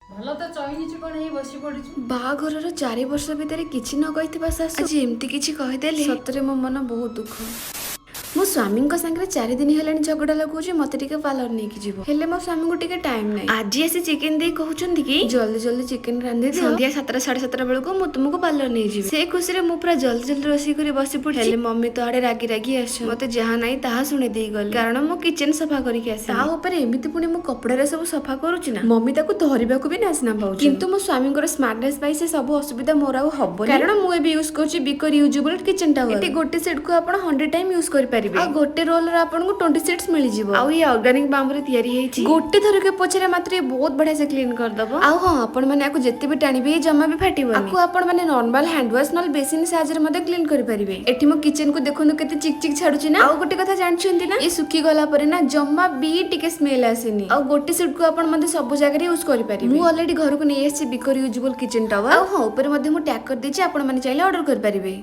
ଭଲ ତ ଚଇନିଛୁ କଣ ହେଇ ବସି ପଡିଛୁ। ବାହାଘରର 4 ବର୍ଷ ଭିତରେ କିଛି ନ କହିଥିବା ଶାଶୁ ଆଜି ଏମିତି କିଛି କହିଦେଲେ ସତରେ ମୋ ମନ ବହୁତ ଦୁଃଖ। ମୋ ସ୍ୱାମୀଙ୍କ ସାଙ୍ଗରେ 4 ଦିନ ହେଲାଣି ଝଗଡା ଲାଗୁଛି ମତେ ଟିକେ ପାର୍ଲର ନେଇକି ଯିବ, ହେଲେ ମୋ ସ୍ୱାମୀଙ୍କୁ ଟିକେ ଟାଇମ ନାହିଁ। ଆଜି ଆସି ଚିକେନ ଦେଇ କହୁଛନ୍ତି କି ଜଲ୍ଦି ଜଲ୍ଦି ଚିକେନ ରାନ୍ଧି ଦିଅ, ସନ୍ଧ୍ୟା 7ଟା 7:30 ବେଳକୁ ମୁଁ ତୁମକୁ ପାର୍ଲର ନେଇଯିବି। ସେ ଖୁସିରେ ମୁଁ ପୁରା ଜଲ୍ଦି ଜଲ୍ଦି ରୋଷେଇ କରି ବସି ପଡିଛି। ହେଲେ ମମି ତ ଆଡେ ରାଗି ରାଗି ଆସିଛ, ମତେ ଯାହା ନାହିଁ ତାହା ଶୁଣେଇ ଦେଇ ଗଲେ, କାରଣ ମୁଁ କିଚେନ ସଫା କରିକି ଆସି ତା ଉପରେ ଏମିତି ପୁଣି ମୁଁ କପଡାରେ ସବୁ ସଫା କରୁଛି ନା, ମମି ତାକୁ ଧରିବାକୁ ବି ନାସିନା ପାଉଛି। କିନ୍ତୁ ମୋ ସ୍ୱାମୀଙ୍କର ସ୍ମାର୍ଟନେସ ପାଇଁ ସେ ସବୁ ଅସୁବିଧା ମୋର ଆଉ ହବନି, କାରଣ ମୁଁ ଏବେ ୟୁଜ କରୁଛି ବିକର ୟୁଜେବଲ କିଚେନ ଟାୱେଲ। ଏଠି ଗୋଟେ ସେଟ୍ କୁ ଆପଣ 100 ଟାଇମ ୟୁଜ କରିପାରିବେ, ଆଉ ଗୋଟେ ରୋଲ ର ଆପଣଙ୍କୁ 20 ସେଟ୍ସ ମିଳିଯିବ। ଆଉ ଇଏ ଅର୍ଗାନିକ ବାମ୍ବରେ ତିଆରି ହେଇଛି, ଗୋଟେ ଥରକେ ପୋଛିଲେ ମାତ୍ର ଇଏ ବହୁତ ବଢିଆ ସେ କ୍ଲିନ କରିଦବ। ଆଉ ହଁ, ଆପଣ ମାନେ ଆକୁ ଯେତେ ବି ଟାଣିବେ ଇଏ ଜମା ବି ଫାଟିବନି। ଆକୁ ଆପଣ ମାନେ ନର୍ମାଲ ହ୍ୟାଣ୍ଡ ୱାଶ ନହେଲେ ବେସିନ ସାହାଯ୍ୟରେ ମଧ୍ୟ କ୍ଲିନ କରିପାରିବେ। ଏଠି ମୋ କିଚେନ କୁ ଦେଖନ୍ତୁ କେତେ ଚିକ ଚିକ ଛାଡୁଛି ନା। ଆଉ ଗୋଟେ କଥା ଜାଣିଛନ୍ତି ନା, ଏ ଶୁଖି ଗଲା ପରେ ନା ଜମା ବି ଟିକେ ସ୍ମେଲ ଆସେନି। ଆଉ ଗୋଟେ ସେଟ୍ କୁ ଆପଣ ମଧ୍ୟ ସବୁ ଜାଗାରେ ୟୁଜ କରିପାରିବେ। ମୁଁ ଅଲରେଡି ଘରକୁ ନେଇ ଆସିଛି ବିକର ୟୁଜେବଲ କିଚେନ ଟାୱେଲ। ଆଉ ହଁ, ଉପରେ ମଧ୍ୟ ମୁଁ ଟ୍ୟାଗ କରିଦେଇଛି, ଆପଣ ମାନେ ଚାହିଁଲେ ଅର୍ଡର କରିପାରିବେ।